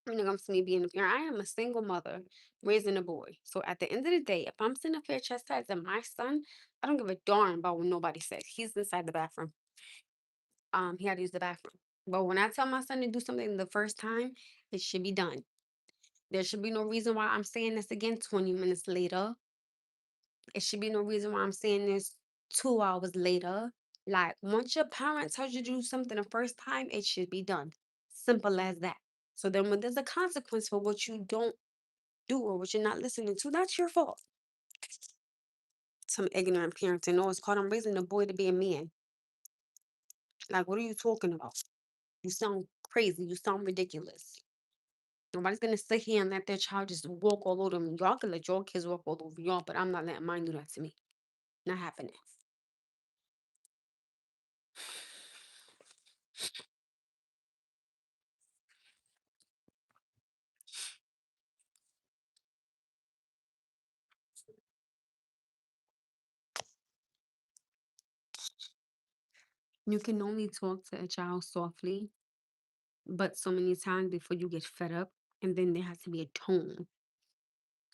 when it comes to me being a parent. I am a single mother raising a boy. So at the end of the day, if I'm sitting up here chastising my son, I don't give a darn about what nobody says. He's inside the bathroom. He had to use the bathroom. But when I tell my son to do something the first time, it should be done. There should be no reason why I'm saying this again 20 minutes later. It should be no reason why I'm saying this 2 hours later. Like, once your parent tells you to do something the first time, it should be done. Simple as that. So then when there's a consequence for what you don't do or what you're not listening to, that's your fault. Some ignorant parents and it's called I'm raising a boy to be a man. Like, what are you talking about? You sound crazy. You sound ridiculous. Nobody's gonna sit here and let their child just walk all over them. Y'all can let your kids walk all over y'all, but I'm not letting mine do that to me. Not happening. You can only talk to a child softly, but so many times before you get fed up, and then there has to be a tone.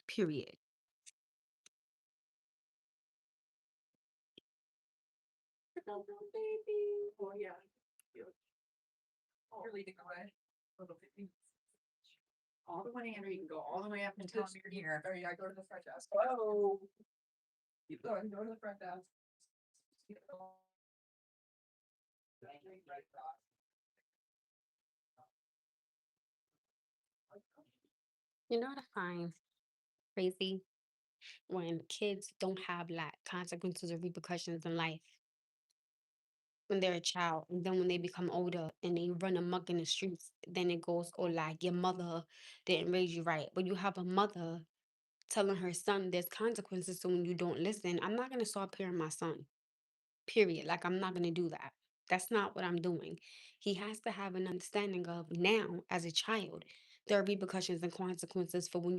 Period. You know what I find crazy when kids don't have like consequences or repercussions in life when they're a child, and then when they become older and they run amok in the streets, then it goes, oh, like your mother didn't raise you right. But you have a mother telling her son there's consequences, so when you don't listen, I'm not gonna start parent my son. Period. Like, I'm not gonna do that. That's not what I'm doing. He has to have an understanding of now, as a child, there are repercussions and consequences for when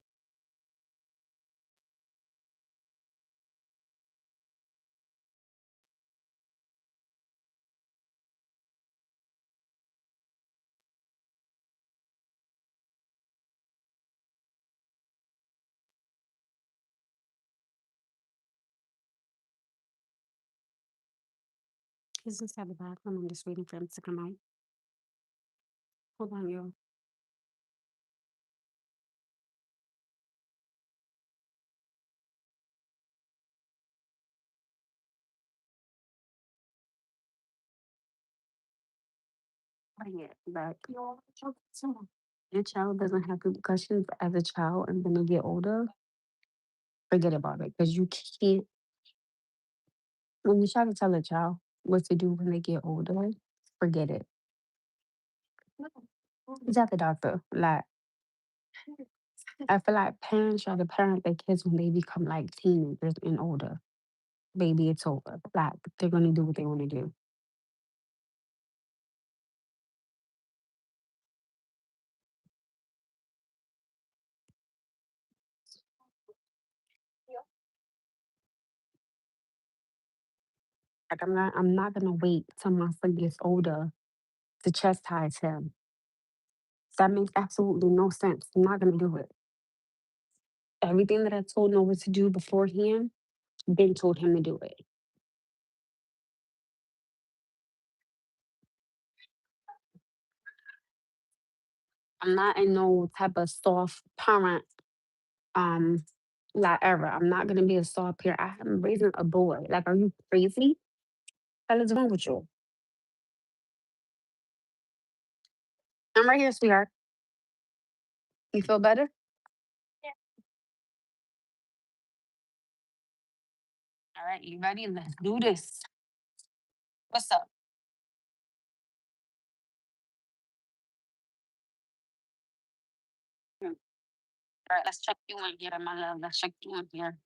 he's inside the bathroom. I'm just waiting for him to come out. Hold on, yo. But yeah, like your child doesn't have repercussions as a child, and then they get older, forget about it. Because you can't, when you try to tell a child what to do when they get older, forget it. It's at the doctor. Like, I feel like parents try to parent their kids when they become like teenagers and older. Baby, it's over. Like, they're gonna do what they want to do. Like, I'm not gonna wait till my son gets older to chastise him. That makes absolutely no sense. I'm not gonna do it. Everything that I told Noah to do beforehand, Ben told him to do it. I'm not in no type of soft parent um like era. I'm not gonna be a soft parent. I'm raising a boy. Like, are you crazy? What is wrong with you? I'm right here, sweetheart. You feel better? All right, you ready? Let's do this. What's up? Hmm. All right, let's check you in here, my love. Let's check you in here.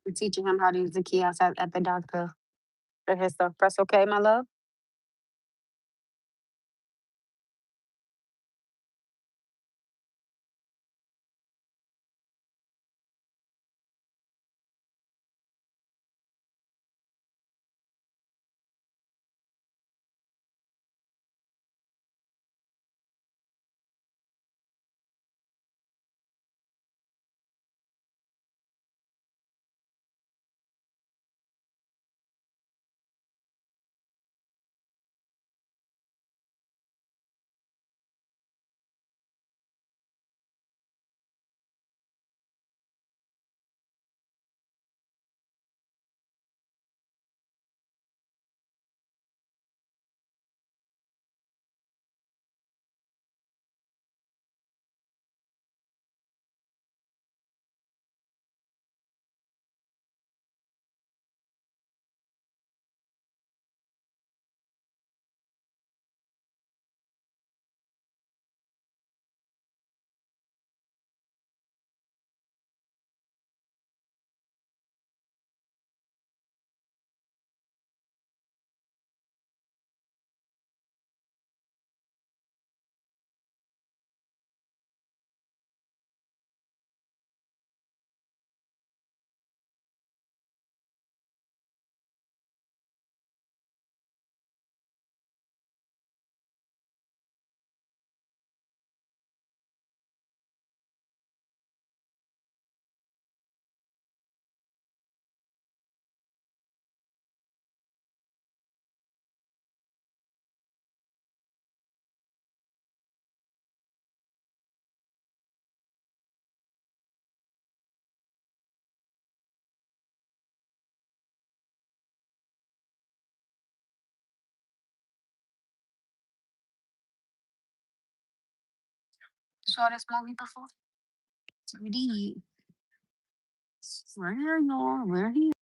We're teaching him how to use the kiosk at the doctor for his stuff. Press okay, my love. Saw this movie before? It's really where you where he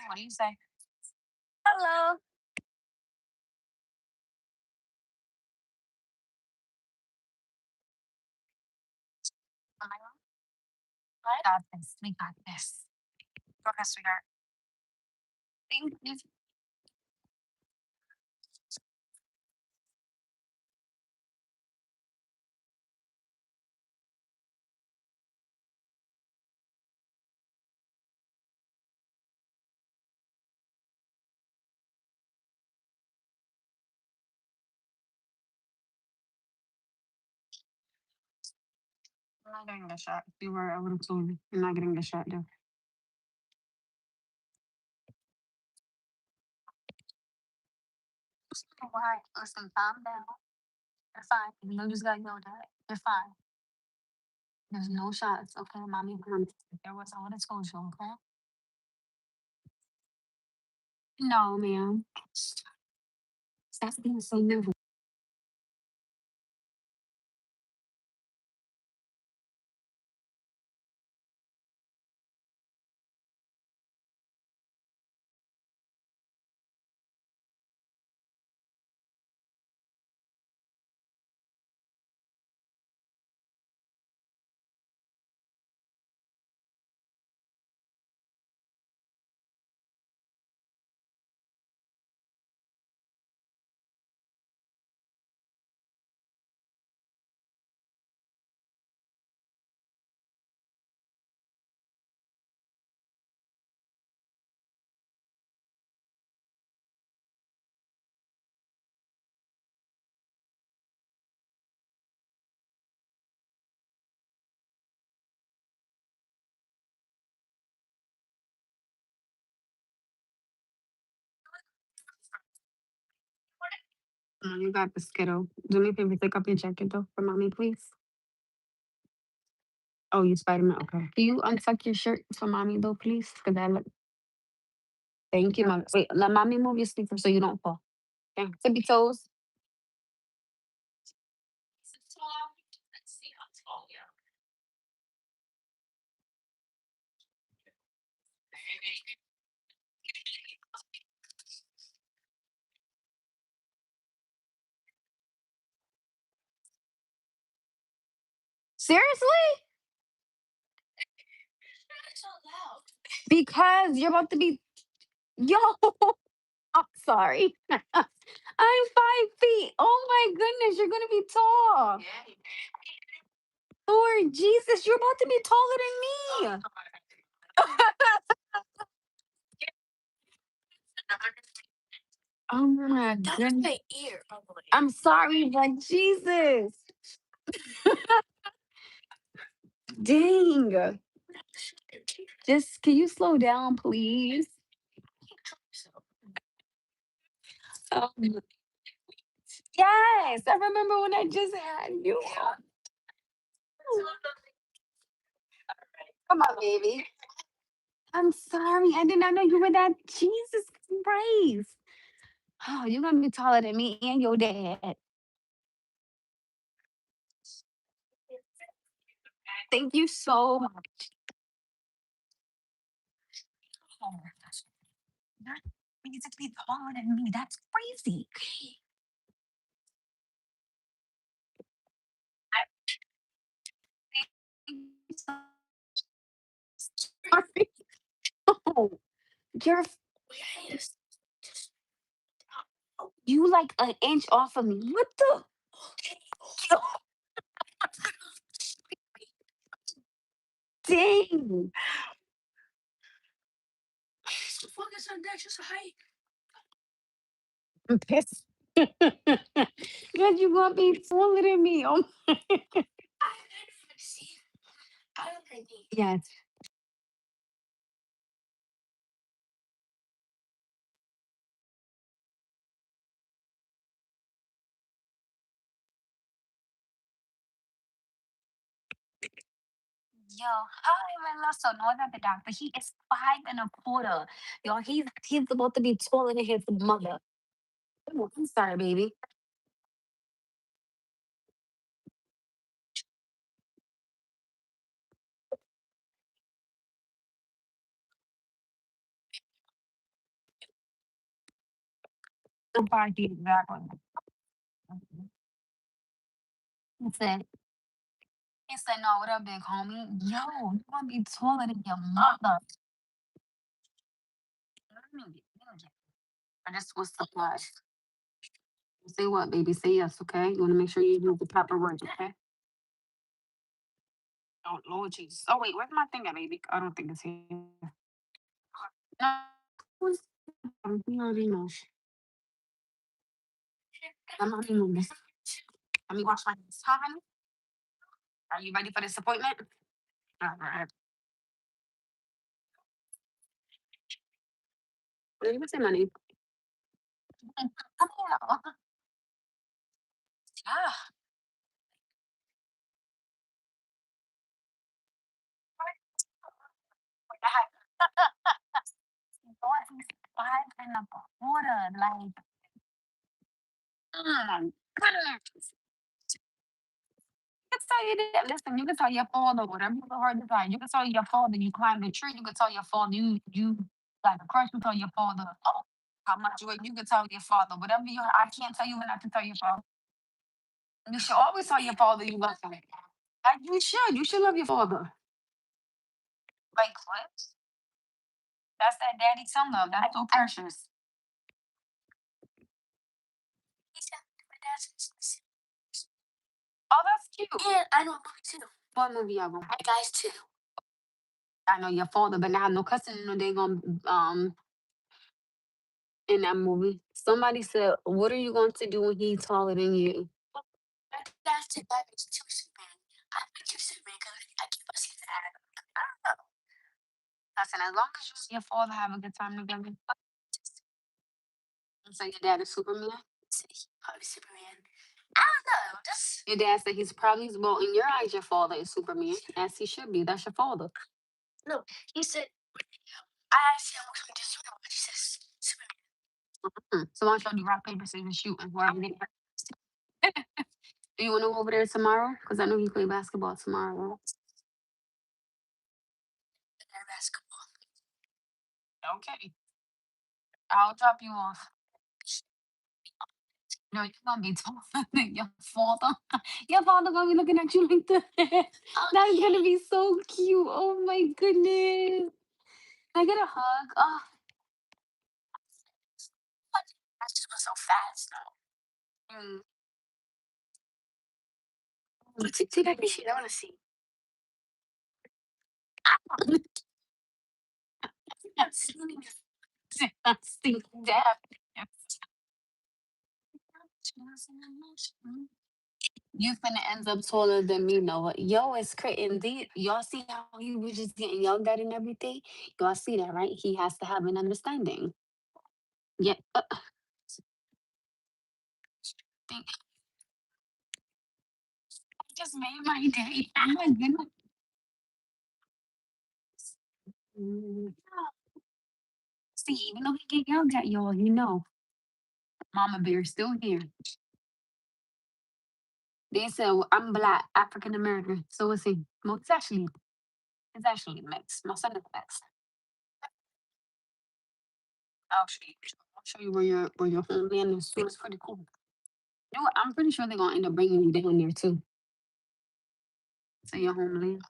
what do you say? Hello. Oh my God. We got this. We got this. Go ahead, sweetheart. Thank you. I'm not getting the shot. If you were, I would have told you. I'm not getting the shot though. Why? Listen, calm down. You're fine. You know you just got yelled at. You're fine. There's no shots, okay? Mommy promised. There was I would have told you, okay? No, ma'am. Stop being so nervous. You got the Skittle. Do me a favor, take off your jacket though for mommy, please. Oh, you Spider-Man. Okay. Can you untuck your shirt for mommy though, please? Because I look. Thank you, mommy. Wait, let mommy move your sleeper so you don't fall. Okay. Tippy toes. Seriously? Because you're about to be. Yo, I'm sorry. I'm 5 feet. Oh my goodness, you're gonna be tall. Lord Jesus, you're about to be taller than me. Oh my goodness. I'm sorry, but Jesus. Dang. Just can you slow down, please? Um, yes, I remember when I just had you. Come on, baby. I'm sorry. I did not know you were that. Jesus Christ. Oh, you're gonna be taller than me and your dad. Thank you so much. Oh, that means to be taller than me. That's crazy. Thank you so sorry. Oh, you're you like an inch off of me. What the? Dang. I'm pissed. Because you gonna be taller than me. Oh, yes. Yo, how am I not so annoyed at the doctor? He is 5 and a quarter. Yo, he's about to be taller than his mother. Oh, I'm sorry, baby. I'm 5 feet exactly. He said, he said, no, what up, big homie? Yo, you gonna be taller than your mother. I just was surprised. Say what, baby? Say yes, okay? You want to make sure you use the proper words, okay? Oh, Lord Jesus. Oh, wait, where's my thing at, baby? I don't think it's here. No, who's- you already know. I'm not even this. Let me wash my hands. Huh, honey? Are you ready for this appointment? All right. What's your money? Come here. Ah, Lord, he's 5 and a quarter. Like, oh my goodness. You can tell you that. Listen, you can tell your father whatever you heard the guy. You can tell your father you climbed a tree. You can tell your father you like a crush. You tell your father how much you weigh. You can tell your father whatever you. I can't tell you what not to tell your father. You should always tell your father you love him. Like you should. You should love your father. Like what? That's that daddy son love. That's so precious. Oh, that's cute. What movie y'all going? I know your father, but now no cussing. No, they gonna in that movie. Somebody said, "What are you going to do when he's taller than you?" Listen, as long as you and your father have a good time together. So your dad is Superman. Your dad said he's probably, well, in your eyes, your father is Superman, as he should be. That's your father. So why don't y'all do rock, paper, scissors, shoot, and whoever get it. Do you want to go over there tomorrow? Because I know he play basketball tomorrow. Okay. I'll drop you off. No, you're gonna be taller than your father. Your father gonna be looking at you like that. That's gonna be so cute. Oh my goodness. Can I get a hug? Oh, mm. Take that picture. I see that. You finna end up taller than me, Noah. Yo, it's crazy. Y'all see how he was just getting yelled at and everything? Y'all see that, right? He has to have an understanding. Yeah. Think- I just made my day. Oh my goodness. Mm. See, even though he get yelled at, y'all, Mama Bear's still here. They said, well, I'm black, African American. So is he. Well, it's actually mixed. My son is mixed. I'll show you where your homeland is. Too. It's pretty cool. You know what? I'm pretty sure they're gonna end up bringing you down there too. To your homeland.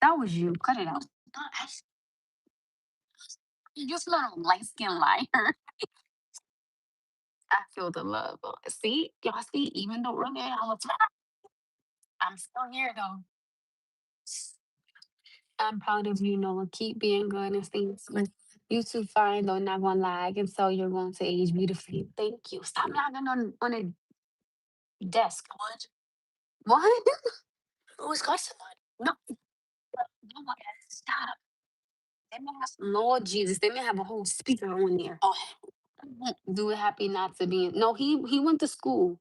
That was you. Cut it out. You just little light skinned liar. I feel the love. See, y'all see, even though earlier I was, I'm still here though. I'm proud of you, Noah. Keep being good and staying sweet. You too fine though, not gonna lie. I can tell you're going to age beautifully. Thank you. Stop knocking on a desk. What? No, no, stop. Lord Jesus, they may have a whole speaker on there. Do it happy not to be. No, he went to school.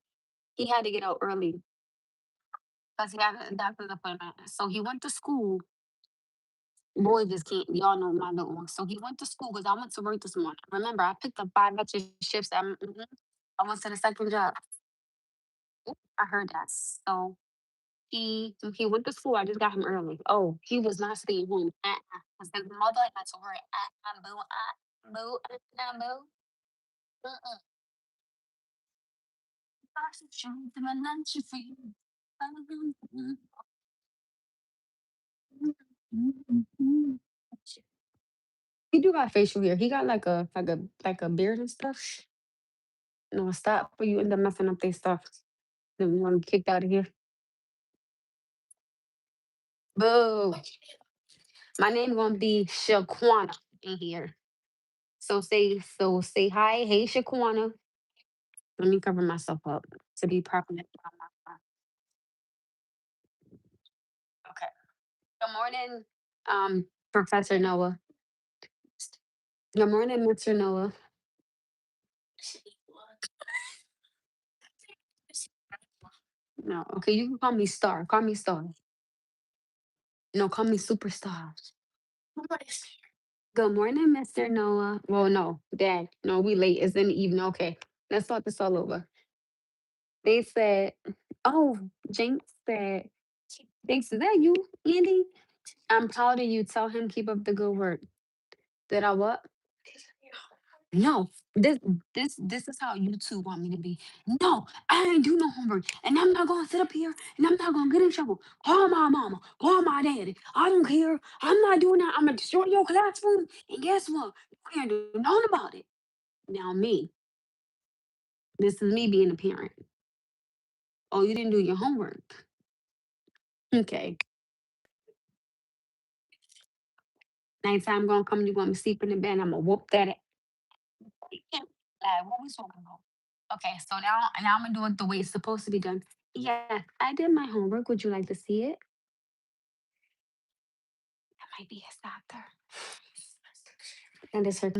He had to get out early because he had a doctor's appointment. So he went to school. Boy just can't. Y'all know my little one. So he went to school because I went to work this morning. Remember, I picked up 5 extra shifts. I went to the second job. I heard that. So he went to school. I just got him early. Oh, he was not staying home. Because his mother had to worry. Boo, boo, boo. Mm-mm. He do got facial hair. He got like a beard and stuff. No, stop, or you end up messing up their stuff. Then we want kicked out of here. Boo. My name gonna be Shaquana in here. So say hi. Hey Shaquana. Let me cover myself up to be properly. Okay. Good morning, Professor Noah. Good morning, Mr. Noah. No, okay, you can call me Star. Call me Star. No, call me Superstar. Good morning, Mr. Noah. Well, no, Dad. No, we late. It's in the evening. Okay, let's start this all over. They said, oh, Jinx said, thanks. Is that you, Andy? I'm proud of you. Tell him keep up the good work. Did I what? No, this is how you two want me to be. No, I ain't do no homework, and I'm not gonna sit up here, and I'm not gonna get in trouble. Call my mama, call my daddy. I don't care. I'm not doing that. I'm gonna destroy your classroom, and guess what? You can't do nothing about it. Now me, this is me being a parent. Oh, you didn't do your homework. Okay, nighttime gonna come. You gonna sleep in the bed. I'm gonna whoop that. What we talking about? Okay, so now I'm gonna do it the way it's supposed to be done. Yes, I did my homework. Would you like to see it? That might be his doctor. And it's her.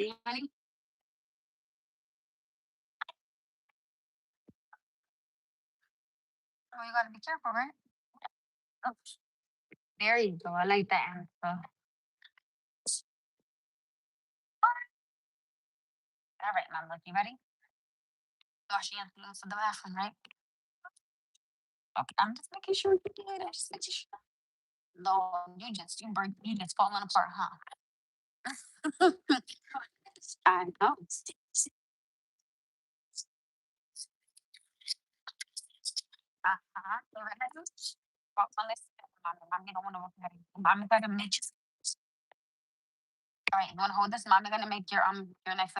See, honey? Oh, you gotta be careful, right? Oh, there you go. I like that answer. All right, my love, you ready? Washing your hands in the bathroom, right? Okay, I'm just making sure you did it. Just making sure. No, you just falling apart, huh? I know. Uh-huh. You ready? Walk on this. Mommy don't want to walk at it. Mommy gonna make you. All right, you wanna hold this? Mommy gonna make your next.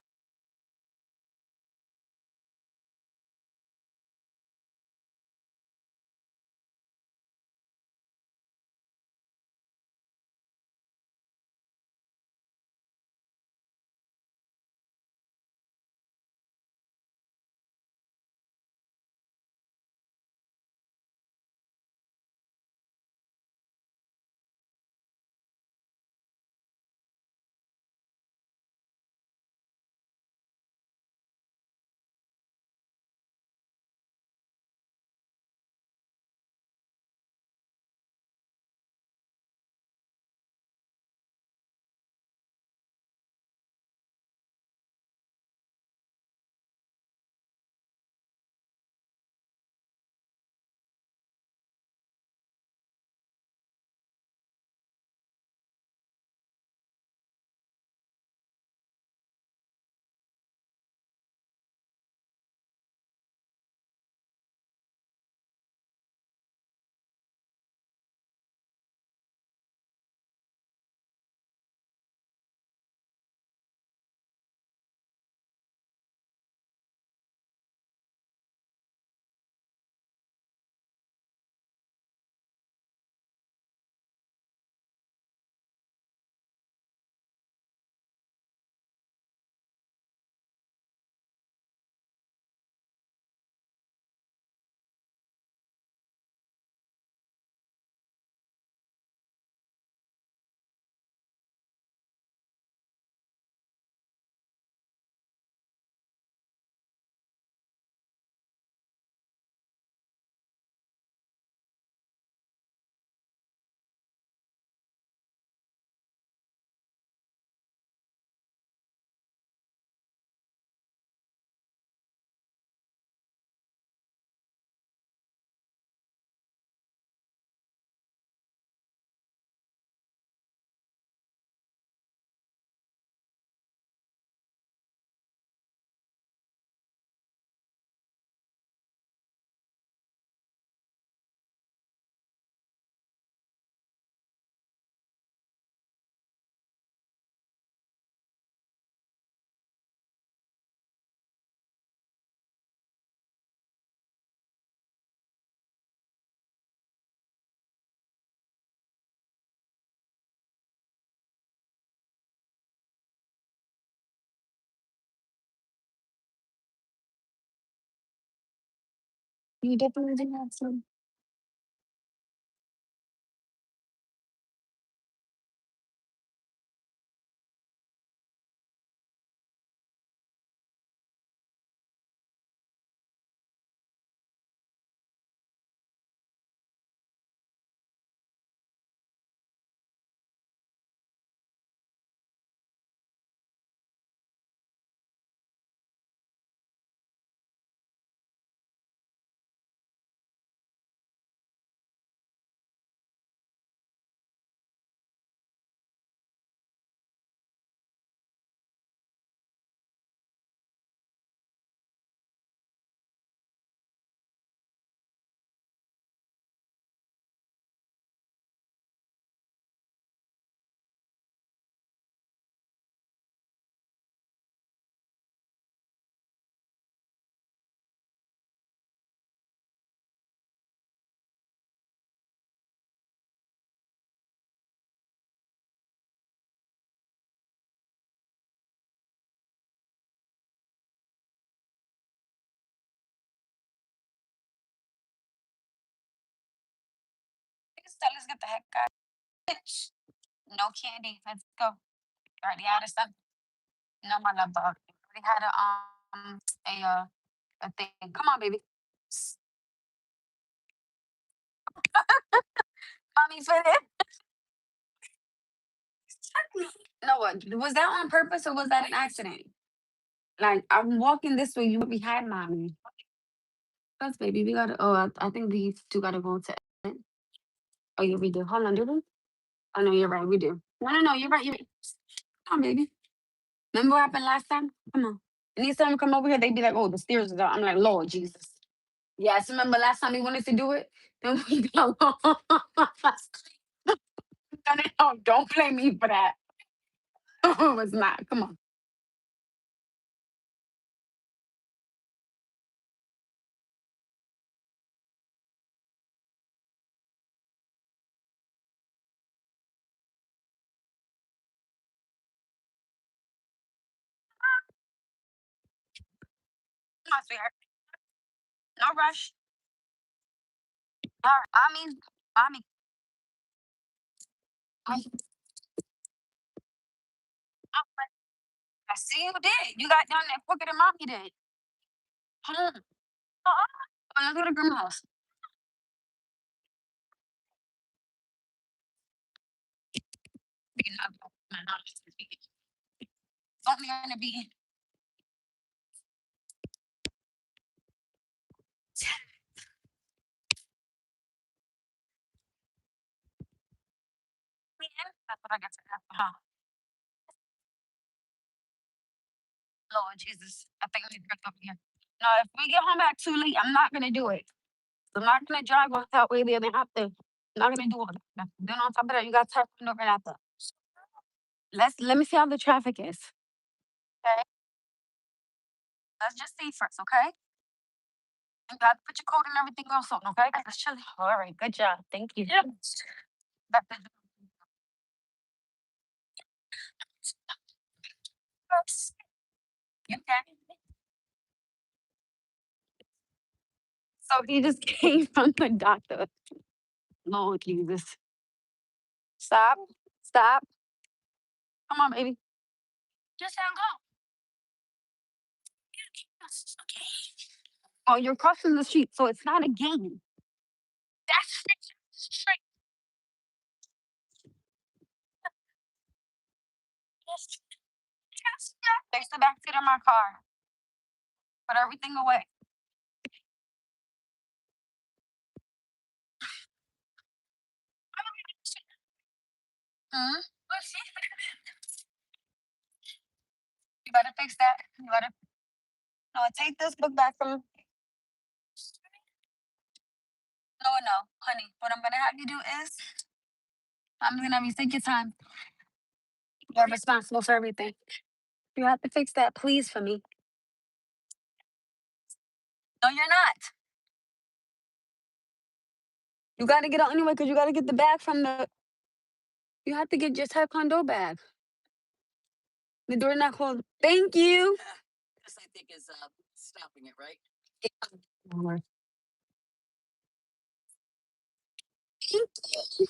You definitely didn't have some. Let's get the heck out. No candy. Let's go. Already out of stuff. No, my love dog. We had a thing. Come on, baby. S- Mommy fit it. No, what was that on purpose or was that an accident? Like I'm walking this way, you would be behind mommy. That's baby. We gotta. Oh, I think we two gotta go to. Oh, yeah, we do. Hold on, do we? Oh no, you're right. We do. No, no, no. You're right. You're right. Come on, baby. Remember what happened last time? Come on. Anytime I come over here, they be like, "Oh, the stairs is out." I'm like, "Lord Jesus." Yes, remember last time we wanted to do it? Then we got lost. No, don't blame me for that. It was not. Come on. Come on, sweetheart. No rush. All right. I I see you did. You got down there quicker than mommy did. Hold on. Oh, let's go to grandma's house. Being up, man, I'm just speaking. It's only gonna be that's what I got to have. Lord Jesus. I think we break up here. No, if we get home back too late, I'm not gonna do it. I'm not gonna drive all that way there. They have to. I'm not gonna do all that. Then on top of that, you got to turn over after. Let me see how the traffic is. Okay. Let's just see first, okay? You got to put your coat and everything else on, okay? Let's chill. All right, good job. Thank you. Yep. Back to you okay? So he just came from the doctor. Lord Jesus. Stop. Stop. Come on, baby. Just let him go. Yes, okay. Oh, you're crossing the street, so it's not a game. That's straight. Yes, yes, yes. Fix the back seat of my car. Put everything away. Hmm? You better fix that. You better no take this book back from no, honey. What I'm gonna have you do is I'm gonna have you take your time. You're responsible for everything. You have to fix that, please, for me. No, you're not. You gotta get out anyway because you gotta get the bag from the. You have to get your taekwondo bag. The door not closed. Thank you. This I think is stopping it, right? Yeah. Lord. Thank you.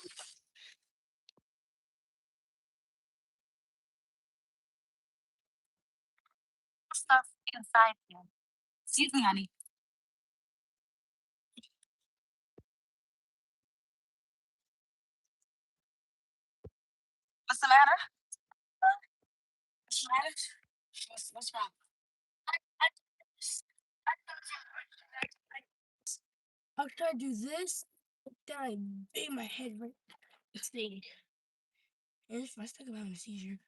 Stuff inside here. Excuse me, honey. What's the matter? What's the matter? What's wrong? How should I do this? Then I bang my head right thing. And if I still having a seizure,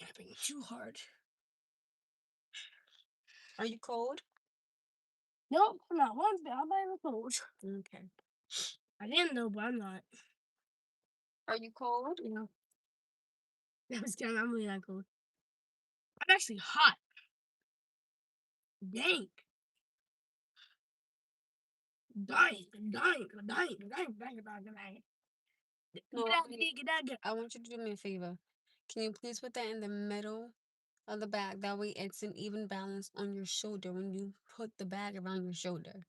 I bring it too hard. Are you cold? Nope, I'm not one bit. I'm not even cold. Okay. I didn't know, but I'm not. Are you cold? No. That was kind of, I'm really not cold. I'm actually hot. Dang. Dying. I'm dying. I'm dying. I'm dying. I'm dying. I'm dying. I'm dying. No, I want you to do me a favor. Can you please put that in the middle of the bag? That way it's an even balance on your shoulder when you put the bag around your shoulder.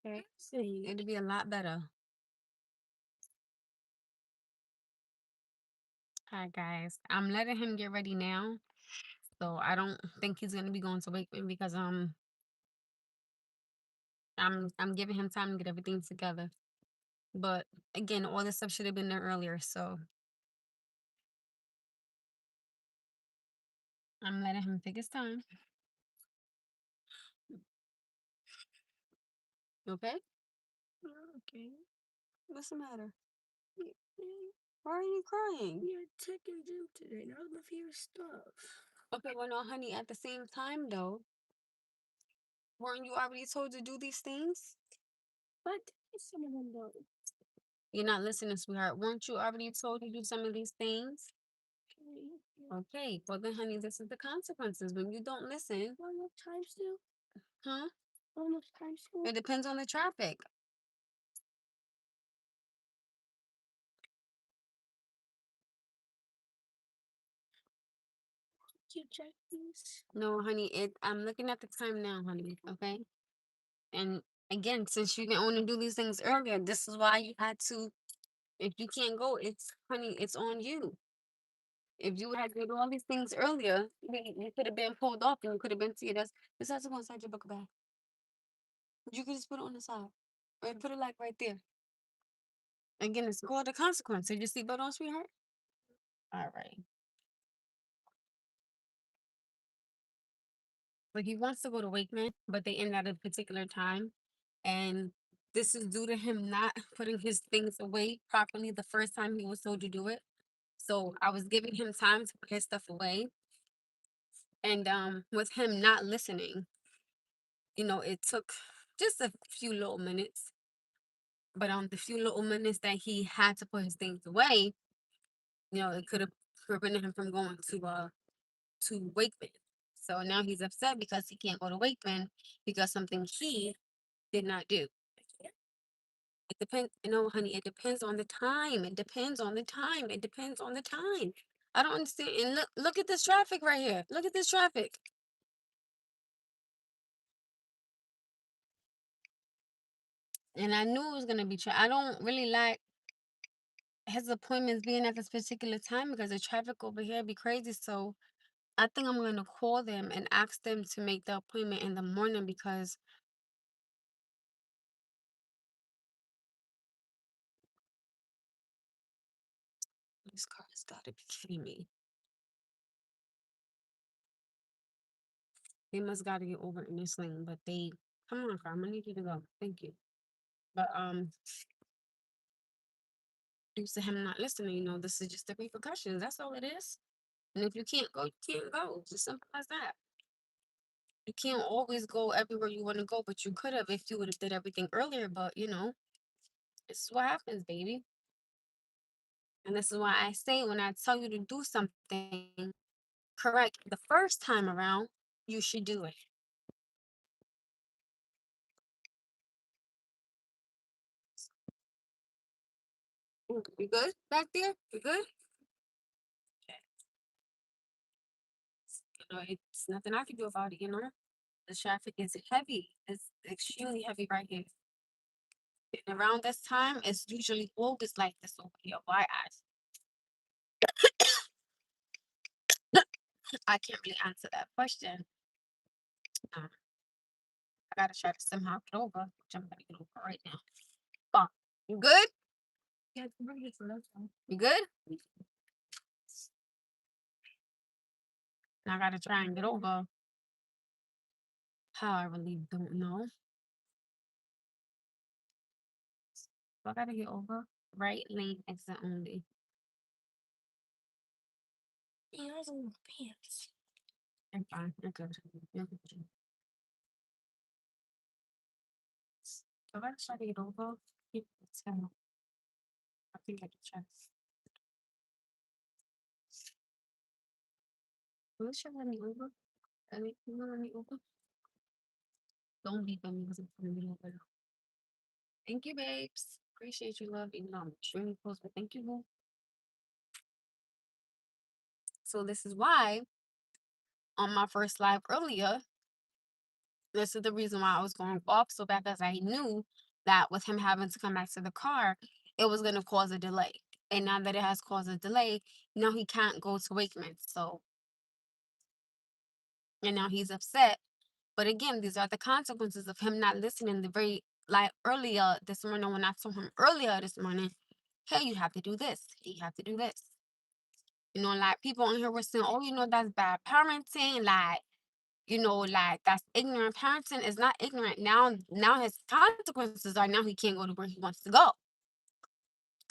Okay. See. It'll be a lot better. Hi guys. I'm letting him get ready now. So I don't think he's gonna be going to Wakeman because I'm giving him time to get everything together. But again, all this stuff should have been there earlier. So I'm letting him take his time. Okay? Okay. What's the matter? Why are you crying? You're taking gym today. That was my favorite stuff. Okay, well, no, honey, at the same time, though, weren't you already told to do these things? But some of them though. You're not listening, sweetheart. Weren't you already told to do some of these things? Okay, well then, honey, this is the consequences when you don't listen. How much time still? Huh? How much time still? It depends on the traffic. You check these? No, honey. I'm looking at the time now, honey. Okay. And again, since you can only do these things earlier, this is why you had to. If you can't go, honey, it's on you. If you had did all these things earlier, you could have been pulled off and you could have been seeing us. This has to go inside your book bag. You could just put it on the side. Or put it like right there. Again, it's called a consequence. Did you see seatbelt on, sweetheart? All right. But he wants to go to Wakeman, but they end at a particular time. And this is due to him not putting his things away properly the first time he was told to do it. So I was giving him time to put his stuff away. And with him not listening, it took just a few little minutes. But the few little minutes that he had to put his things away, it could have prevented him from going to Wakeman. So now he's upset because he can't go to Wakeman because something he did not do. It depends, honey, it depends on the time. It depends on the time. It depends on the time. I don't understand. And look at this traffic right here. Look at this traffic. And I knew it was gonna be I don't really like his appointments being at this particular time because the traffic over here be crazy. So I think I'm gonna call them and ask them to make the appointment in the morning because this car has got to be kidding me. They must got to get over in this lane, but they come on, car. I'm gonna need you to go. Thank you. But due to him not listening, this is just the repercussions. That's all it is. And if you can't go, you can't go. It's as simple as that. You can't always go everywhere you want to go, but you could have if you would have did everything earlier. But this is what happens, baby. And this is why I say when I tell you to do something correct the first time around, you should do it. You good back there? You good? Okay. It's nothing I can do about it. The traffic is heavy. It's extremely heavy right here. And around this time, it's usually always like this over here. Why I can't really answer that question. I gotta try to somehow get over, which I'm gonna get over right now. Oh, you good? Yeah, you good? And I gotta try and get over. How I really don't know. So I gotta get over. Right lane exit only. Yeah, I was in my pants. I'm fine. You're good. You're good. So I gotta try to get over. So I think I can try. Will you let me over? I mean, you wanna let me over? Don't leave me because I'm gonna be over. Thank you, babes. Appreciate you, love. Even though I'm extremely close, but thank you, boo. So this is why on my first live earlier, this is the reason why I was going off so bad because I knew that with him having to come back to the car, it was gonna cause a delay. And now that it has caused a delay, now he can't go to Wakeman. So, and now he's upset. But again, these are the consequences of him not listening. The very like earlier this morning when I told him earlier this morning, hey, you have to do this. You have to do this. Like people on here were saying, oh, that's bad parenting. Like, like that's ignorant parenting. Is not ignorant. Now his consequences are now he can't go to where he wants to go.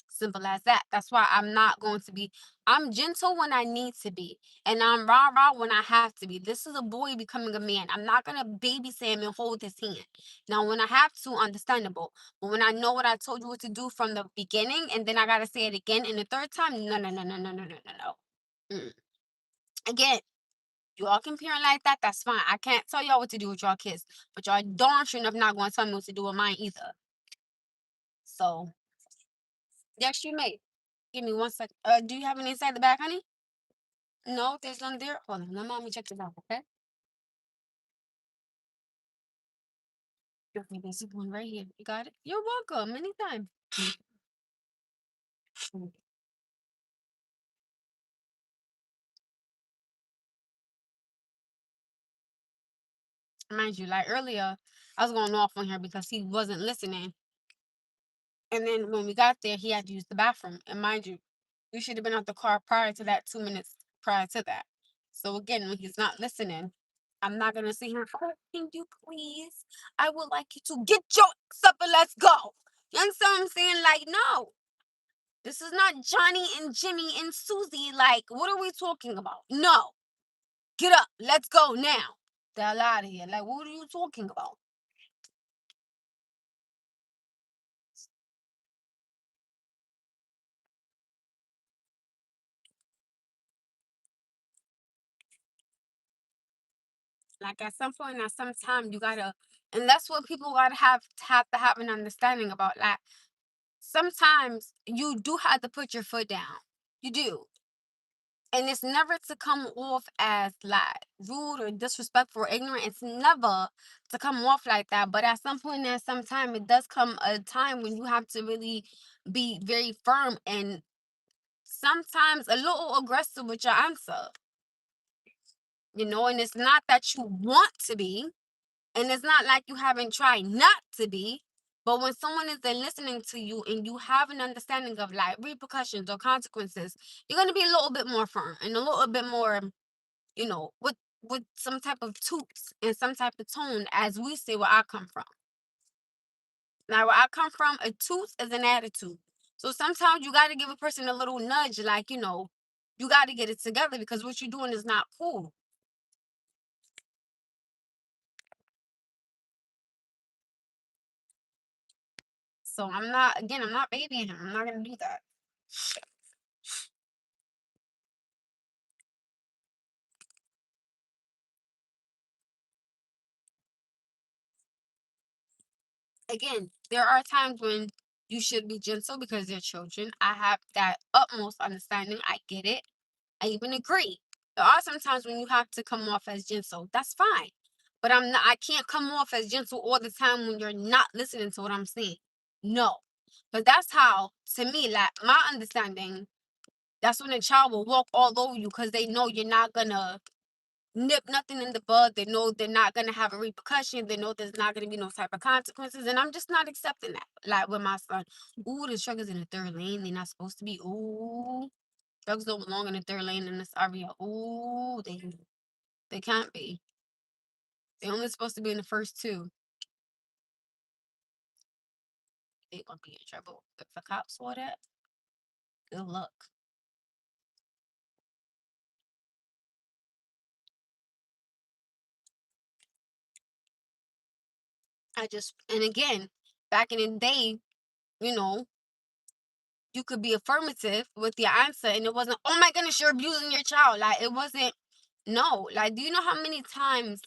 Simple as that. That's why I'm gentle when I need to be. And I'm rah rah when I have to be. This is a boy becoming a man. I'm not gonna babysit him and hold his hand. Now when I have to, understandable. But when I know what I told you what to do from the beginning and then I gotta say it again and the third time, no, no, no, no, no, no, no, no, no. Again, you all can parent like that, that's fine. I can't tell y'all what to do with y'all kids. But y'all darn sure enough not gonna tell me what to do with mine either. So yes, you may. Give me 1 second. Do you have any inside the bag, honey? No, there's none there. Hold on, let mommy check this out, okay? Okay, there's one right here. You got it? You're welcome. Anytime. Mind you, like earlier, I was going off on her because he wasn't listening. And then when we got there, he had to use the bathroom. And mind you, we should have been out the car prior to that, 2 minutes prior to that. So again, when he's not listening, I'm not gonna sit here. Oh, can you please? I would like you to get your supper. Let's go. You understand what I'm saying? Like, no. This is not Johnny and Jimmy and Susie. Like, what are we talking about? No. Get up. Let's go now. The hell out of here. Like, what are you talking about? Like, at some point, at some time, you gotta, and that's what people gotta have an understanding about. Like, sometimes you do have to put your foot down. You do. And it's never to come off as like rude or disrespectful or ignorant. It's never to come off like that. But at some point, at some time, it does come a time when you have to really be very firm and sometimes a little aggressive with your answer. And it's not that you want to be, and it's not like you haven't tried not to be. But when someone isn't listening to you and you have an understanding of like repercussions or consequences, you're gonna be a little bit more firm and a little bit more with some type of toots and some type of tone, as we say where I come from. Now, where I come from, a toot is an attitude. So sometimes you got to give a person a little nudge, like, you got to get it together because what you're doing is not cool. So I'm not babying him. I'm not going to do that. Again, there are times when you should be gentle because they're children. I have that utmost understanding. I get it. I even agree. There are some times when you have to come off as gentle. That's fine. But I can't come off as gentle all the time when you're not listening to what I'm saying. No. But that's how, to me, like my understanding, that's when a child will walk all over you because they know you're not gonna nip nothing in the bud. They know they're not gonna have a repercussion. They know there's not gonna be no type of consequences. And I'm just not accepting that. Like with my son. Ooh, the truck is in the third lane. They're not supposed to be. Ooh. Drugs don't belong in the third lane in this area. Ooh, they can't be. They're only supposed to be in the first two. They're gonna be in trouble. If the cops saw that, good luck. And again, back in the day, you know, you could be affirmative with your answer and it wasn't, oh my goodness, you're abusing your child. Like it wasn't, no. Like, do you know how many times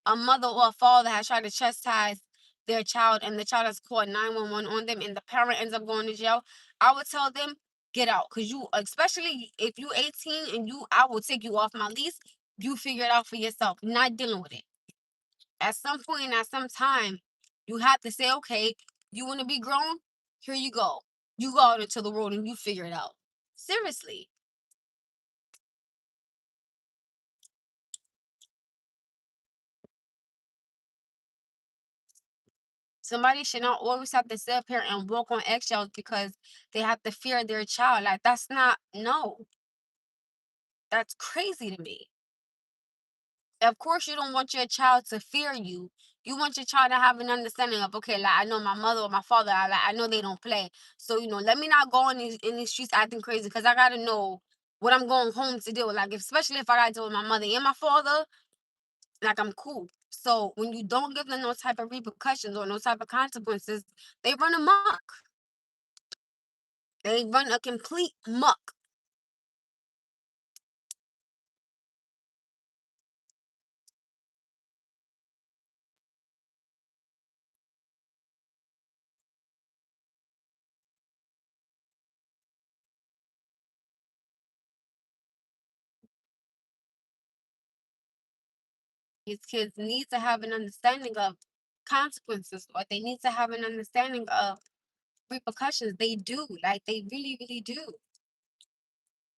a mother or a father has tried to chastise their child and the child has called 911 on them and the parent ends up going to jail? I would tell them, get out. Because you, especially if you 18 and I will take you off my lease, you figure it out for yourself. Not dealing with it. At some point, at some time, you have to say, okay, you want to be grown? Here you go. You go out into the world and you figure it out. Seriously. Somebody should not always have to sit up here and walk on eggshells because they have to fear their child. Like, that's not, no, that's crazy to me. Of course, you don't want your child to fear you. You want your child to have an understanding of, okay, like, I know my mother or my father, I know they don't play. So, let me not go in these streets acting crazy because I got to know what I'm going home to do. Like, especially if I got to deal with my mother and my father, like, I'm cool. So when you don't give them no type of repercussions or no type of consequences, they run amok. They run a complete muck. These kids need to have an understanding of consequences, or they need to have an understanding of repercussions. They do, like, they really, really do.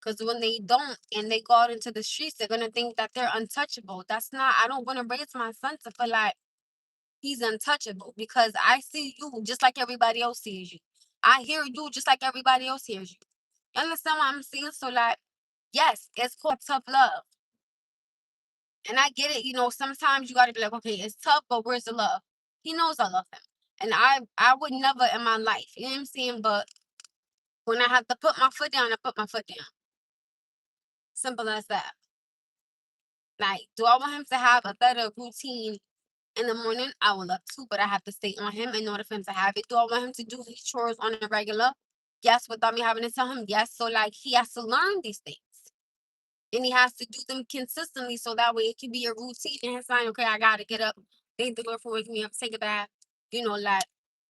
Because when they don't and they go out into the streets, they're gonna think that they're untouchable. That's not. I don't want to raise my son to feel like he's untouchable because I see you just like everybody else sees you. I hear you just like everybody else hears you. You understand what I'm saying? So, like, yes, it's called tough love. And I get it, sometimes you gotta be like, okay, it's tough, but where's the love? He knows I love him. And I would never in my life, you know what I'm saying? But when I have to put my foot down, I put my foot down. Simple as that. Like, do I want him to have a better routine in the morning? I would love to, but I have to stay on him in order for him to have it. Do I want him to do his chores on a regular? Yes, without me having to tell him, yes. So, like, he has to learn these things. And he has to do them consistently so that way it can be a routine in his mind. Okay, I gotta get up, thank the Lord for waking me up, take a bath, like,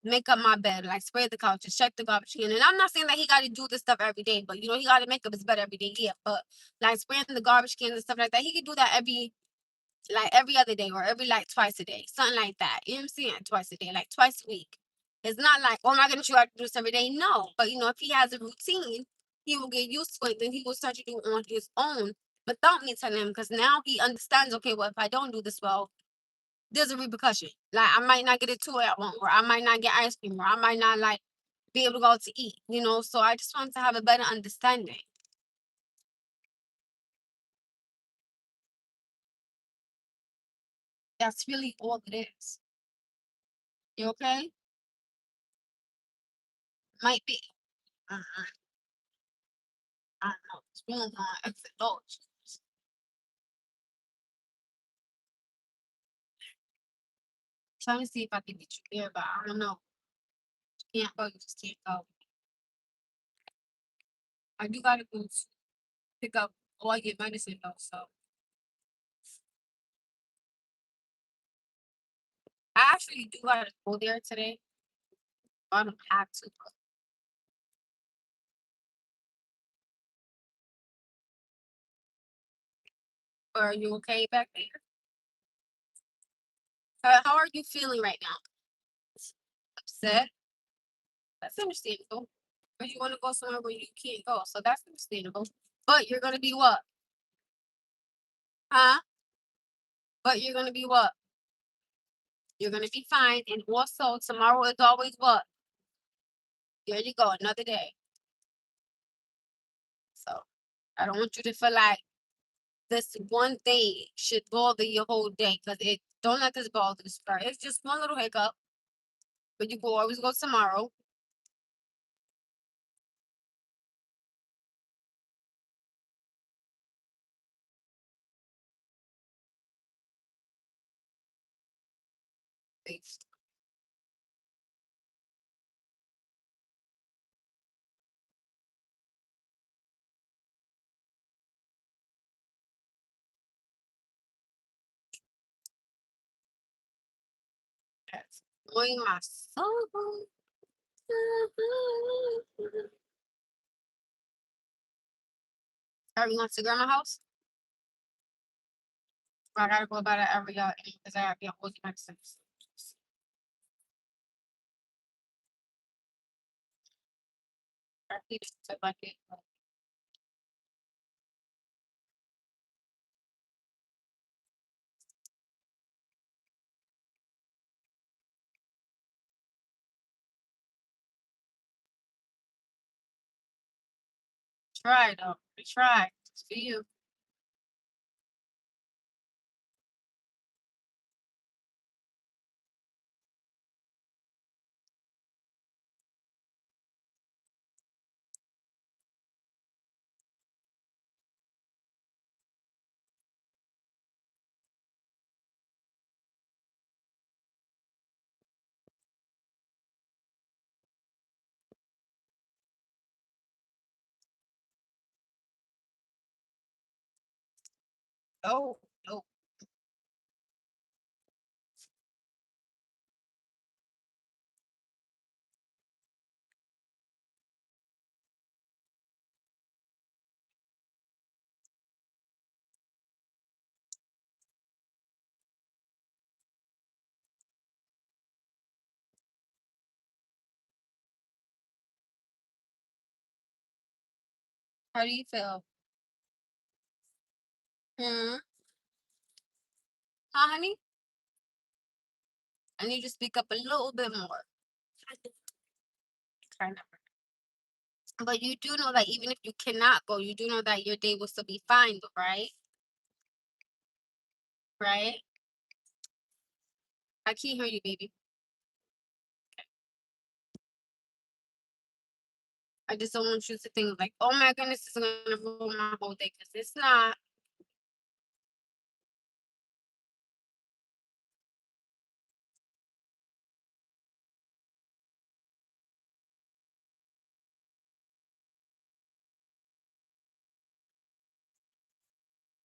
make up my bed, like, spread the couches, check the garbage can. And I'm not saying that he gotta do this stuff every day, but he gotta make up his bed every day, yeah. But like spraying the garbage cans and stuff like that, he could do that every other day or every like twice a day, something like that. You know what I'm saying? Twice a day, like twice a week. It's not like, oh my goodness, you have to do this every day. No, but if he has a routine, he will get used to it. Then he will start to do it on his own without me telling him, because now he understands. Okay, well, if I don't do this well, there's a repercussion. Like, I might not get a toy I want, or I might not get ice cream, or I might not like be able to go out to eat. So I just want to have a better understanding. That's really all it is. You okay? Might be. Uh-uh. I don't know. It's really on exit doors. Trying to see if I can get you there, but I don't know. Can't go. You just can't go. I do gotta go to pick up all your medicine though. So I actually do gotta go there today. I don't have to. But are you okay back there? How are you feeling right now? Upset? That's understandable. But you want to go somewhere where you can't go, so that's understandable. But you're gonna be what? Huh? But you're gonna be what? You're gonna be fine. And also, tomorrow is always what? There you go, another day. So I don't want you to feel like this one thing should bother your whole day, because it don't let this bother you. It's just one little hiccup, but you can always go tomorrow. Thanks. That's annoying my soul. Are we going to grandma's house? I gotta go about it every because I gotta be on all medicines. He just took like it. Try though. We try. It's for you. Oh, no. How do you feel? Hmm. Huh, honey? I need you to speak up a little bit more. Kind of. But you do know that even if you cannot go, you do know that your day will still be fine, though, right? Right? I can't hear you, baby. I just don't want you to think like, oh my goodness, it's gonna ruin my whole day because it's not.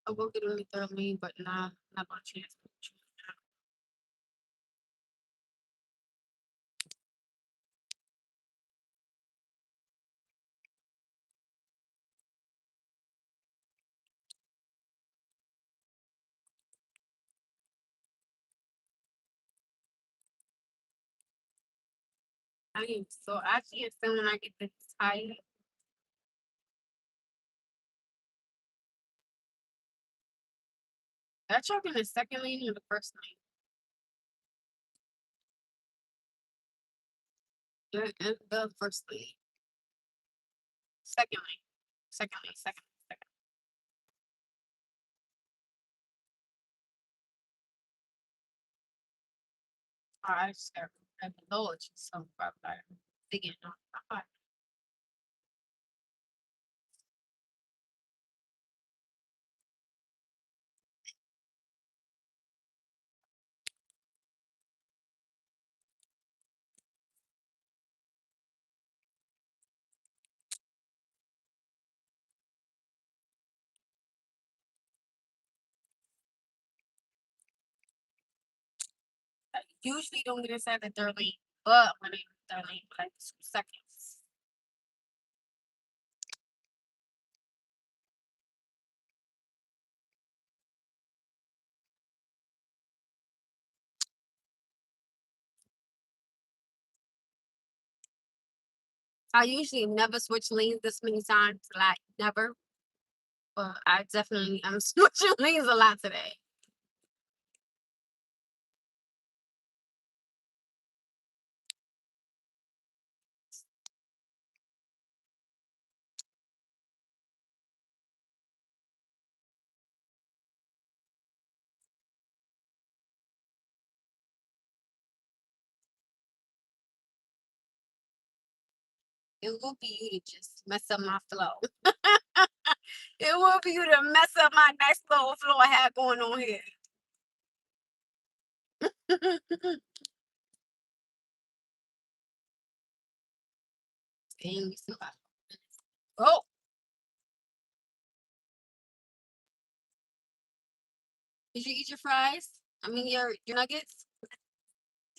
I will get on the third lane, but not by chance. I can't stand when I get this tired. That truck in the second lane or the first lane? The first lane. Second lane. Second lane. Second. Second. I just got knowledge so about that. Digging on the heart. I usually don't get inside the third lane, but when I'm third lane, like 2 seconds. I usually never switch lanes this many times, like never. But I definitely am switching lanes a lot today. It will be you to just mess up my flow. It will be you to mess up my nice little flow I had going on here. Dang, somebody. Oh, did you eat your fries? I mean your nuggets?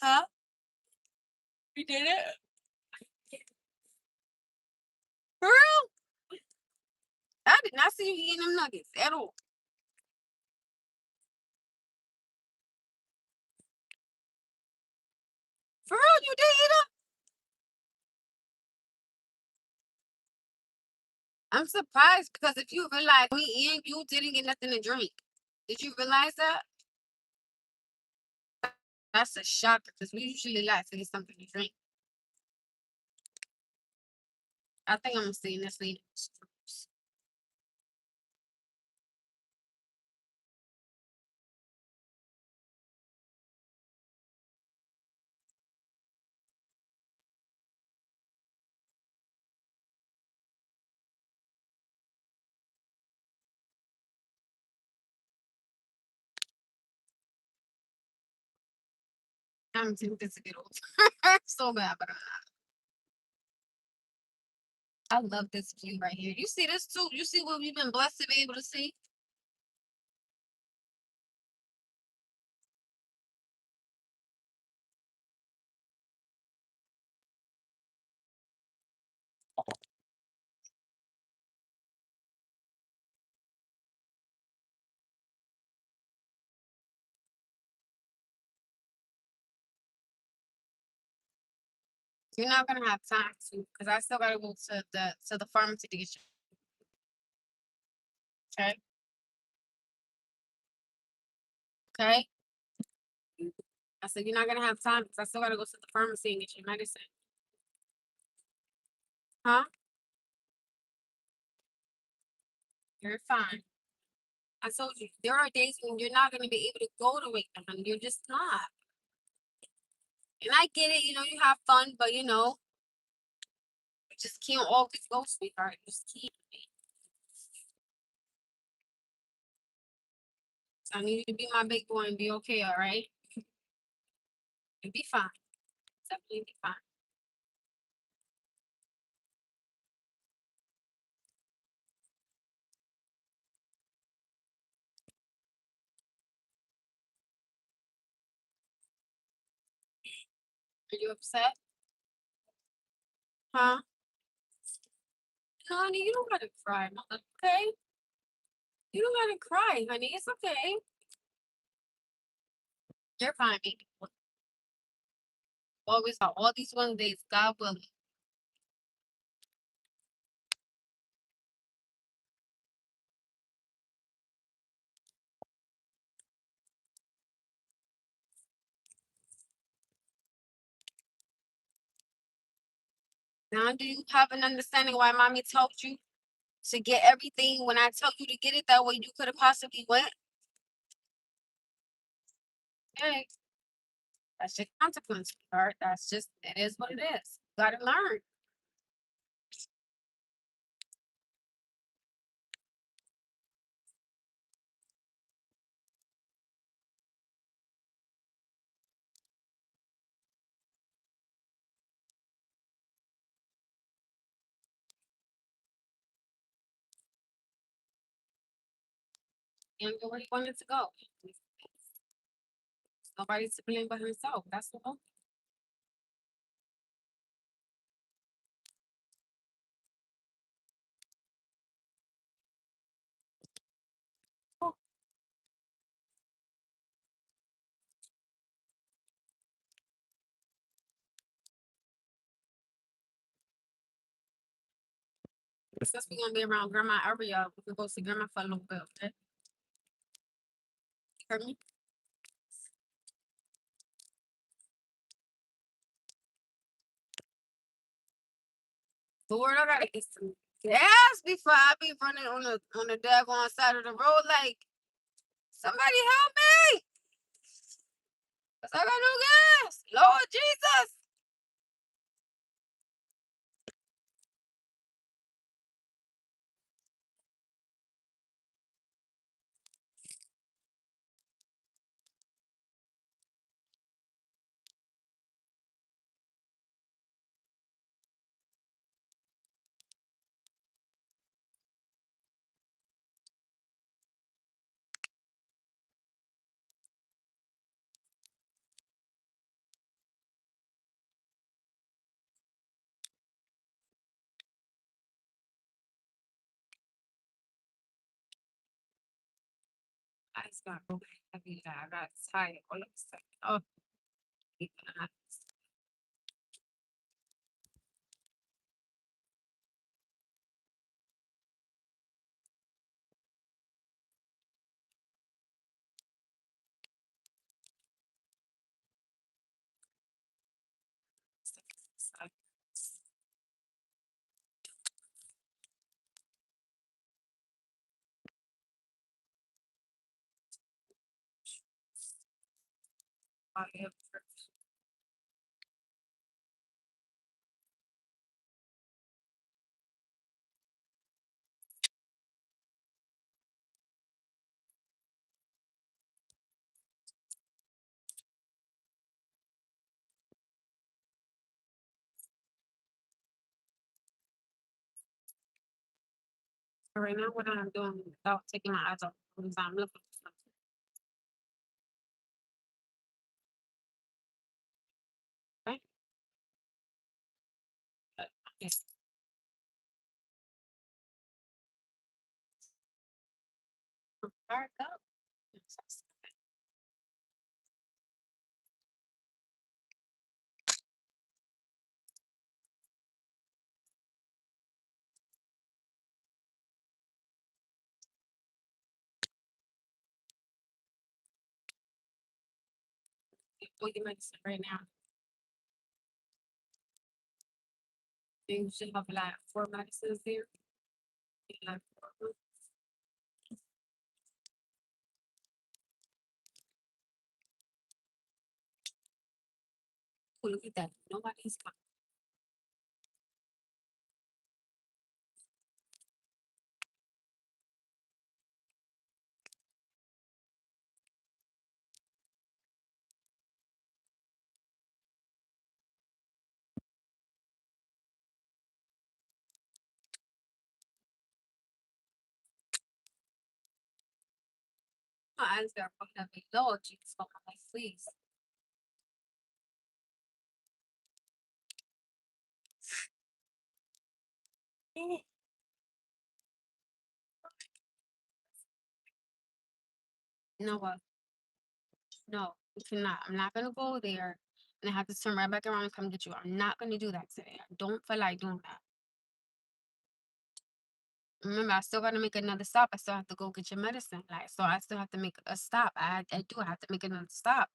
Huh? You did it? For real? I did not see you eating them nuggets at all. For real, you did eat them? I'm surprised because if you realize me and you didn't get nothing to drink. Did you realize that? That's a shocker because we usually like to get something to drink. I think I'm gonna stay in this lady. I'm tempted to get over. So bad, but I love this view right here. You see this too? You see what we've been blessed to be able to see? You're not gonna have time to, because I still gotta go to the pharmacy to get you. Okay, okay. I said you're not gonna have time because I still gotta go to the pharmacy and get your medicine. Huh? You're fine. I told you there are days when you're not gonna be able to go to Wake and you're just not. And I get it, you have fun, but you just can't always go, sweetheart. You just can't. So I need you to be my big boy and be okay, all right? You'll be fine. Definitely be fine. Are you upset? Huh? No, honey, you don't gotta cry, mother. Okay? You don't gotta cry, honey. It's okay. You're fine, baby. Always got all these one days, God willing. Now, do you have an understanding why mommy told you to get everything when I tell you to get it? That way you could have possibly went. Hey, that's your consequence, sweetheart. That's just, it is what it is. You gotta learn. And go where he wanted to go. Nobody's to blame but himself. That's all. Since we're gonna be around grandma area, we can go see grandma for a little bit, okay? You heard me? Lord, I gotta get some gas before I be running on the daggone side of the road. Like, somebody help me! Cause I got no gas. Lord Jesus. I just got real heavy. I got tired all of a sudden. Oh, even I- Right now, what I'm doing without taking my eyes off is I'm looking for something. Okay? Yes. Alright, go. Yes. What you medicine right now? You should have like 4 medicines there. Like 4 Oh, look at that. Nobody's coming. My eyes got fucked up. Lord Jesus, fuck my life, please. No, no, you cannot. I'm not gonna go there and I have to turn right back around and come get you. I'm not gonna do that today. I don't feel like doing that. Remember, I still gotta make another stop. I still have to go get your medicine. Like, so I still have to make a stop. I do have to make another stop.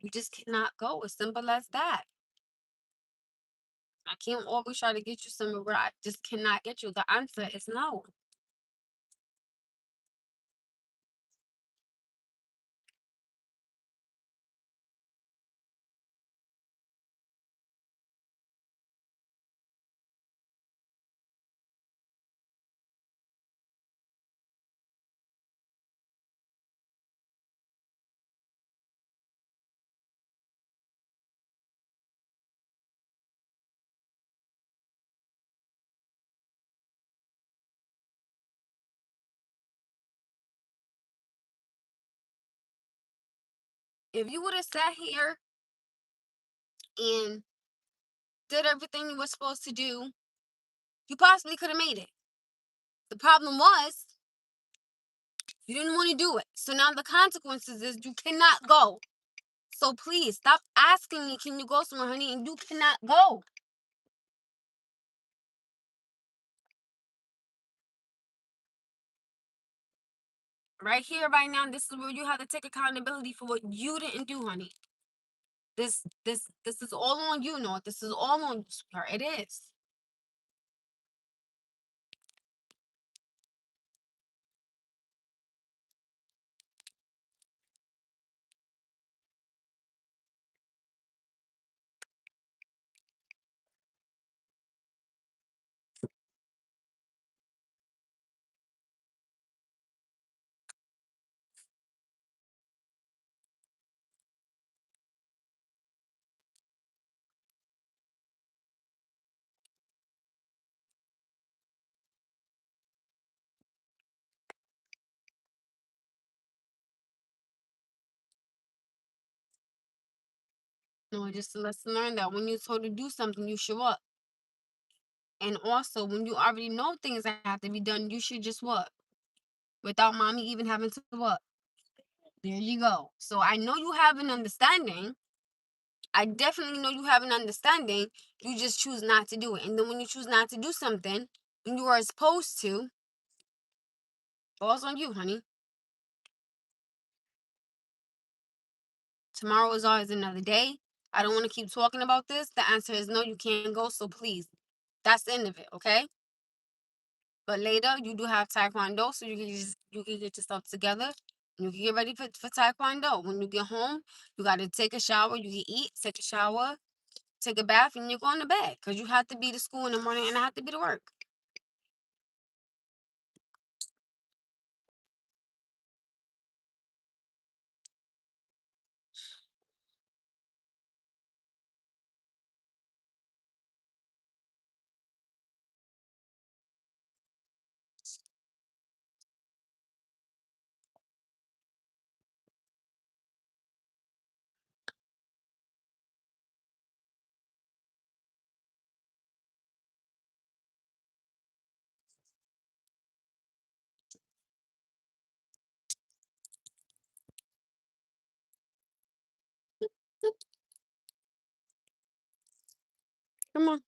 You just cannot go. As simple as that. I can't always try to get you somewhere where I just cannot get you. The answer is no. If you would have sat here and did everything you were supposed to do, you possibly could have made it. The problem was you didn't want to do it. So now the consequences is you cannot go. So please stop asking me, can you go somewhere, honey? And you cannot go. Right here, right now, this is where you have to take accountability for what you didn't do, honey. This is all on you, no. This is all on you, sweetheart. It is. No, just a lesson learned that when you're told to do something, you show up. And also, when you already know things that have to be done, you should just what? Without mommy even having to what? There you go. So I know you have an understanding. I definitely know you have an understanding. You just choose not to do it. And then when you choose not to do something, when you are supposed to, falls on you, honey. Tomorrow is always another day. I don't want to keep talking about this. The answer is no, you can't go. So please, that's the end of it, okay? But later, you do have taekwondo, so you can get yourself together You can get ready for taekwondo. When you get home, you got to take a shower. You can eat, take a shower, take a bath, and you're going to bed because you have to be to school in the morning and I have to be to work. Come on.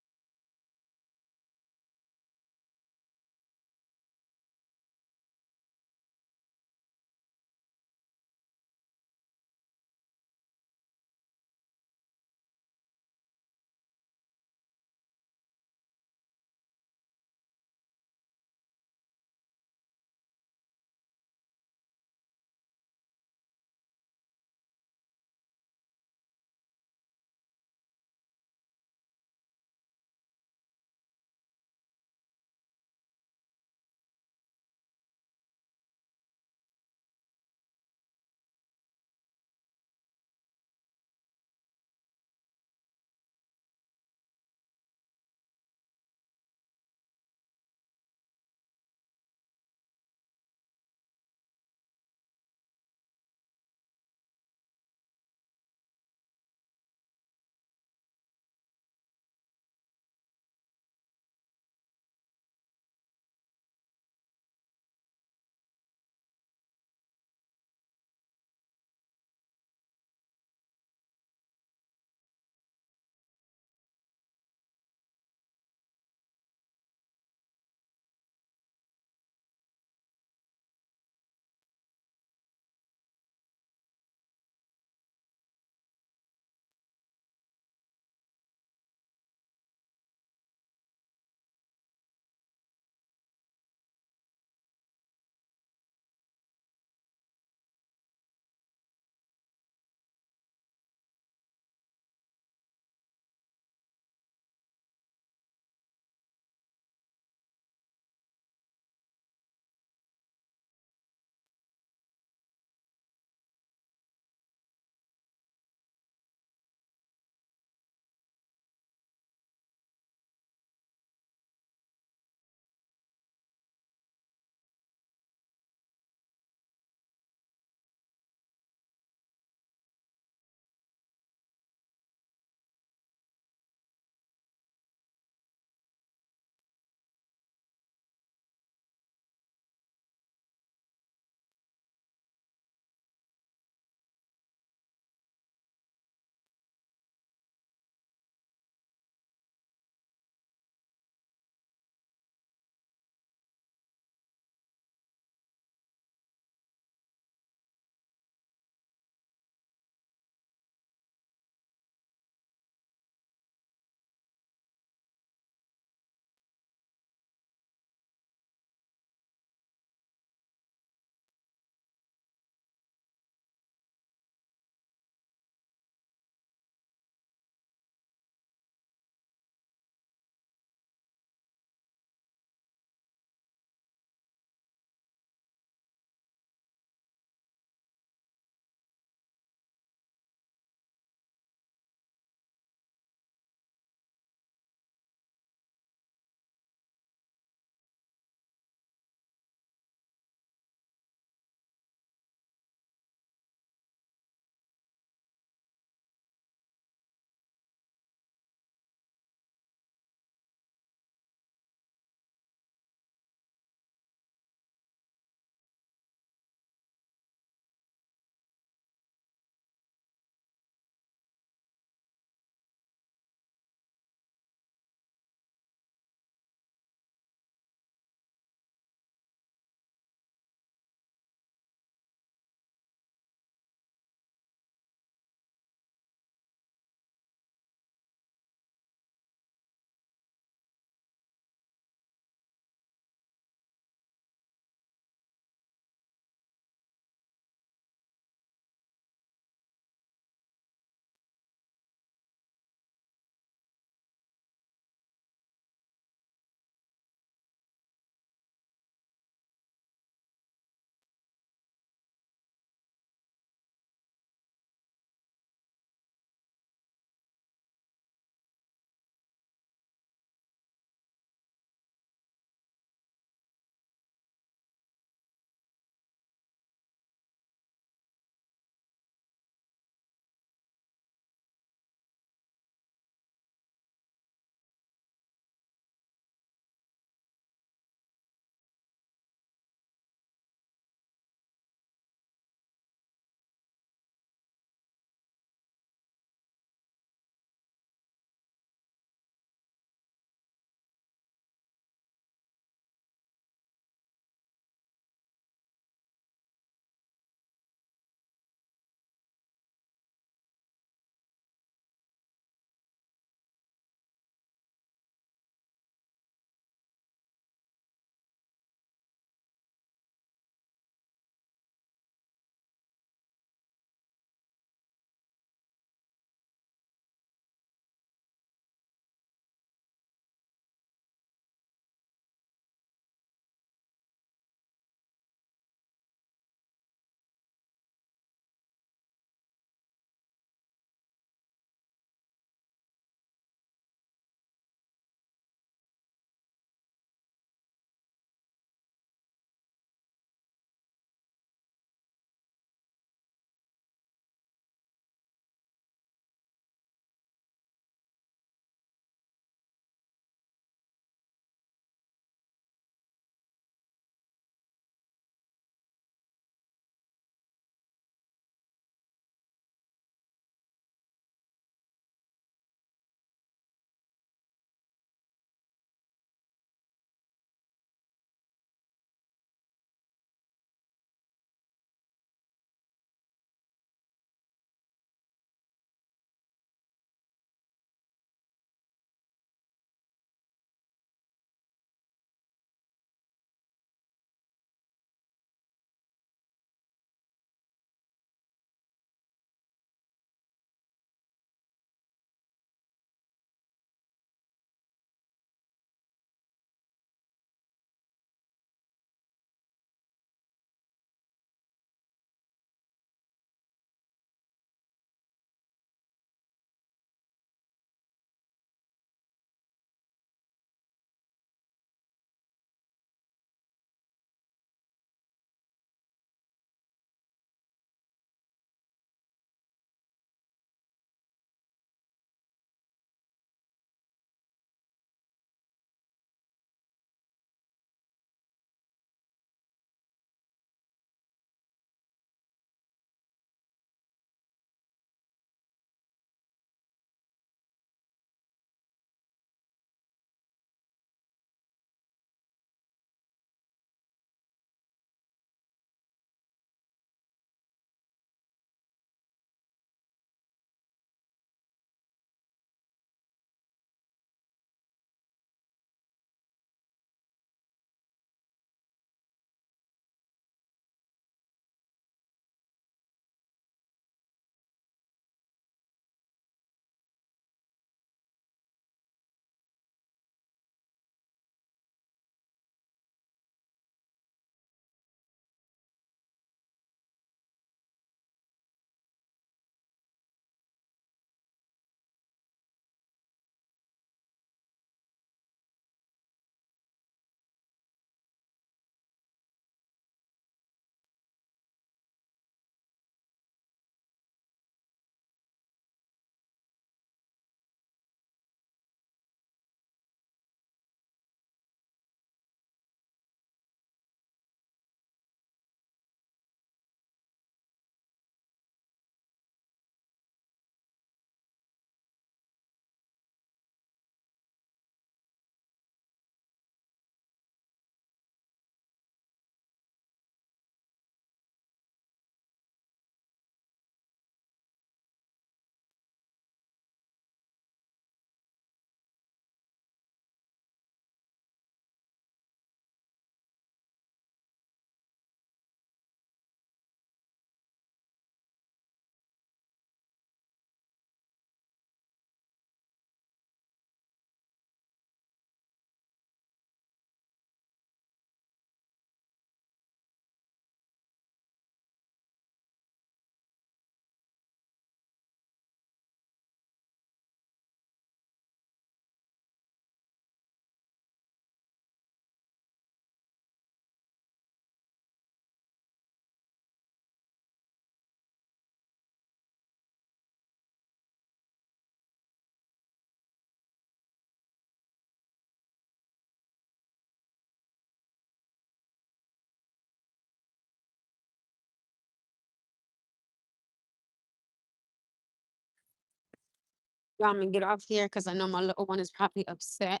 Y'all, I'm gonna get off here because I know my little one is probably upset.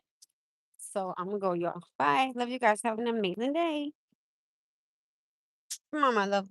So I'm gonna go, y'all. Bye. Love you guys. Have an amazing day. Come on, my love.